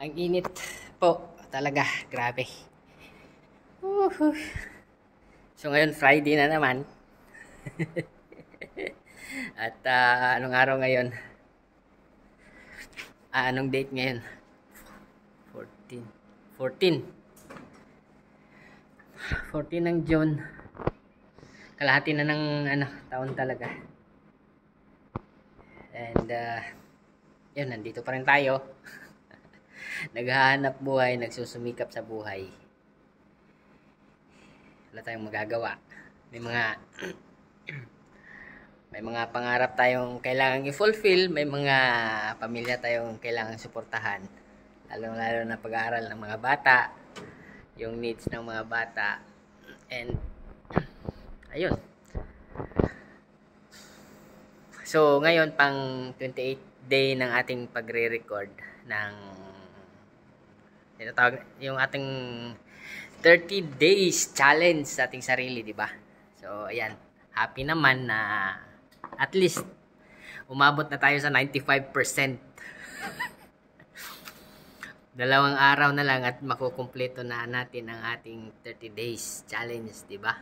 Ang init po talaga, grabe. Uhuh. So ngayon Friday na naman at anong araw ngayon? Anong date ngayon? 14. 14. 14 ng June. Kalahati na ng taon talaga. And yun, nandito pa rin tayo. Naghahanap buhay, nagsusumikap sa buhay. Wala tayong magagawa. May mga pangarap tayong kailangang i-fulfill, may mga pamilya tayong kailangang suportahan. Lalo na pag-aaral ng mga bata, yung needs ng mga bata. And ayun. So ngayon pang 28th day ng ating pagre-record ng tinatawag yung ating 30 days challenge sa ating sarili, di ba? So ayan, happy naman na at least umabot na tayo sa 95%. Dalawang araw na lang at makukumpleto na natin ang ating 30 days challenge, di ba?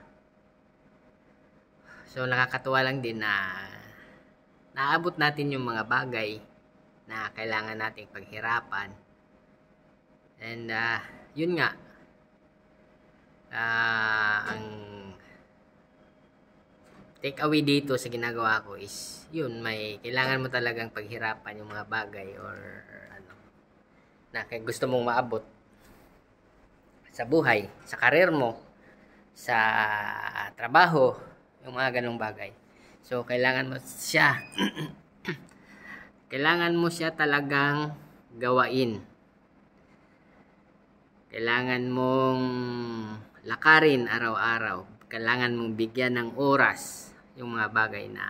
So nakakatuwa lang din na naabot natin yung mga bagay na kailangan nating paghirapan. And yun nga, ang take away dito sa ginagawa ko is yun, may kailangan mo talagang paghirapan yung mga bagay or na gusto mong maabot sa buhay, sa karir mo, sa trabaho, yung mga ganong bagay. So kailangan mo siya kailangan mo siya talagang gawain. Kailangan mong lakarin araw-araw. Kailangan mong bigyan ng oras yung mga bagay na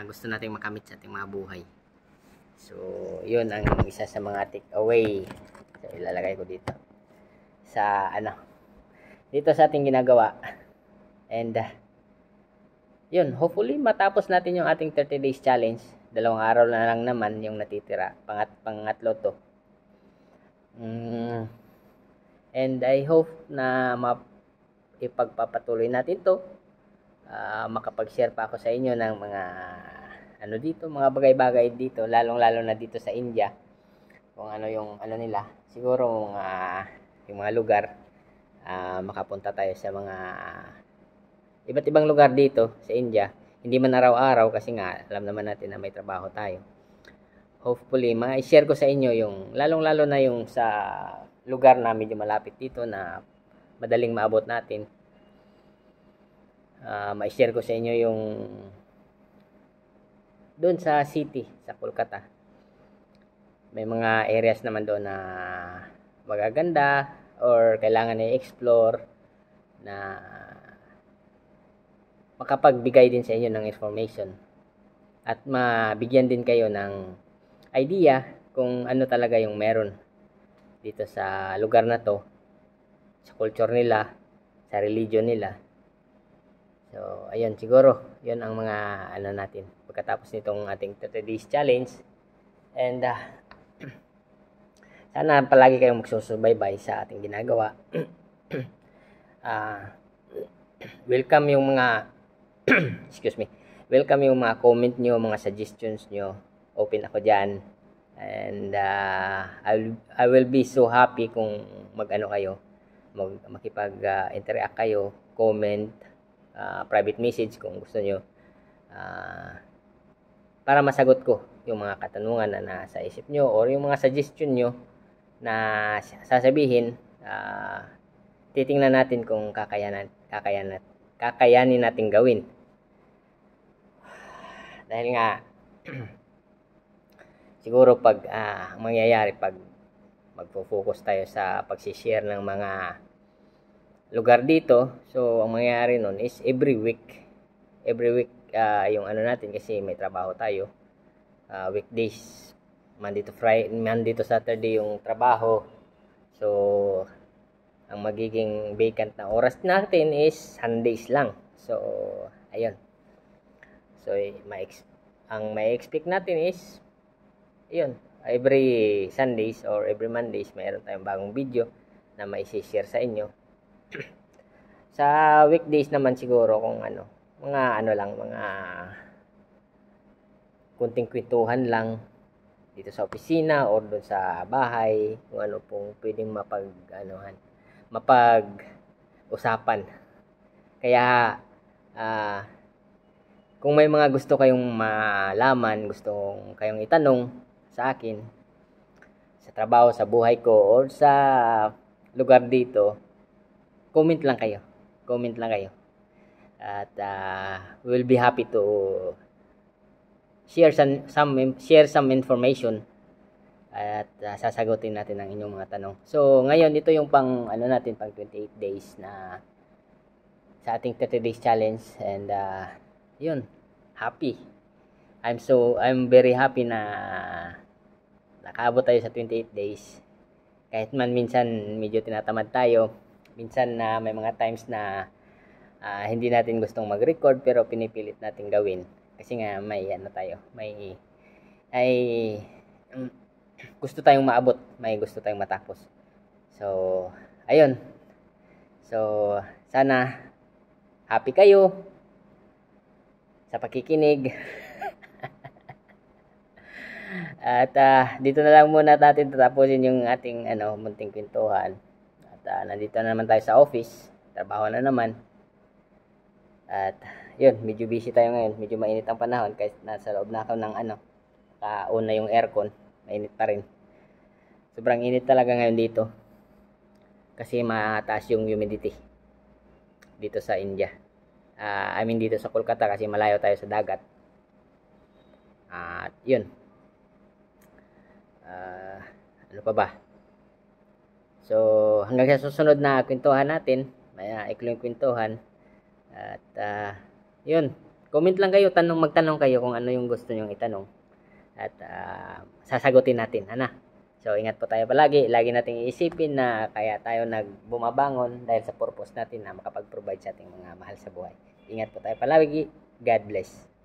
gusto nating makamit sa ating mga buhay. So, yun ang isa sa mga take away. So, ilalagay ko dito. Sa dito sa ating ginagawa. And, yun, hopefully matapos natin yung ating 30 days challenge. 2 araw na lang naman yung natitira. Pangatlo to. And I hope na ipagpapatuloy natin to. Makapag-share pa ako sa inyo ng mga mga bagay-bagay dito, lalong-lalo na dito sa India. Kung yung nila, siguro yung mga lugar, makapunta tayo sa mga iba't ibang lugar dito sa India. Hindi man araw-araw kasi nga alam naman natin na may trabaho tayo. Hopefully, ma-share ko sa inyo yung lalong-lalo na yung sa lugar na medyo malapit dito na madaling maabot natin. Ma-share ko sa inyo yung doon sa city, sa Kolkata. May mga areas naman doon na magaganda or kailangan i-explore na makapagbigay din sa inyo ng information at mabigyan din kayo ng idea kung ano talaga yung meron dito sa lugar na to, sa culture nila, sa religion nila. So, ayun, siguro, yun ang mga natin pagkatapos nitong ating 30 days challenge. And sana palagi kayong magsusubaybay sa ating ginagawa. Welcome yung mga excuse me. Welcome yung mga comment nyo, mga suggestions nyo. Open ako dyan. And I will be so happy kung kayo, makipag-interact kayo, comment, private message kung gusto nyo, para masagot ko yung mga katanungan na nasa isip nyo or yung mga suggestion nyo na sasabihin. Titingnan natin kung kakayanin natin gawin. Dahil nga siguro pag mangyayari pag magfo-focus tayo sa pag-share ng mga lugar dito, so ang mangyayari nun is every week yung natin kasi may trabaho tayo, weekdays, Monday to Saturday yung trabaho. So ang magiging vacant na oras natin is Sundays lang. So ayun. So ang may expect natin is yun, every Sundays or every Mondays, mayroon tayong bagong video na mai-share sa inyo. Sa weekdays naman siguro kung ano, mga kunting kwentuhan lang dito sa opisina or doon sa bahay, kung ano pong pwedeng mapag-usapan. Kaya, kung may mga gusto kayong malaman, gusto kayong itanong sa akin, sa trabaho, sa buhay ko, or sa lugar dito, comment lang kayo. Comment lang kayo. At we'll be happy to share some information at sasagutin natin ang inyong mga tanong. So, ngayon, ito yung pang 28 days na sa ating 30 days challenge, and yun, happy. I'm very happy na nakaabot tayo sa 28 days. Kahit man minsan medyo tinatamad tayo, minsan na may mga times na hindi natin gustong mag-record, pero pinipilit natin gawin kasi nga may gusto tayong maabot, may gusto tayong matapos. So, ayun. So, sana happy kayo sa pakikinig. At dito na lang muna natin tatapusin yung ating munting kwentuhan. At nandito na naman tayo sa office, trabaho na naman. At yun, medyo busy tayo ngayon, medyo mainit ang panahon kahit nasa loob na ako ng on na yung aircon, mainit pa rin. Sobrang init talaga ngayon dito kasi mataas yung humidity dito sa India. Dito sa Kolkata kasi malayo tayo sa dagat. At yun, ano pa ba? So, hanggang sa susunod na kwentuhan natin, may ikling kwentuhan. At yun, comment lang kayo, magtanong kayo kung ano yung gusto nyong itanong. At sasagutin natin, So, ingat po tayo palagi. Lagi nating iisipin na kaya tayo nagbumabangon dahil sa purpose natin na makapag-provide sa ating mga mahal sa buhay. Ingat po tayo palagi. God bless.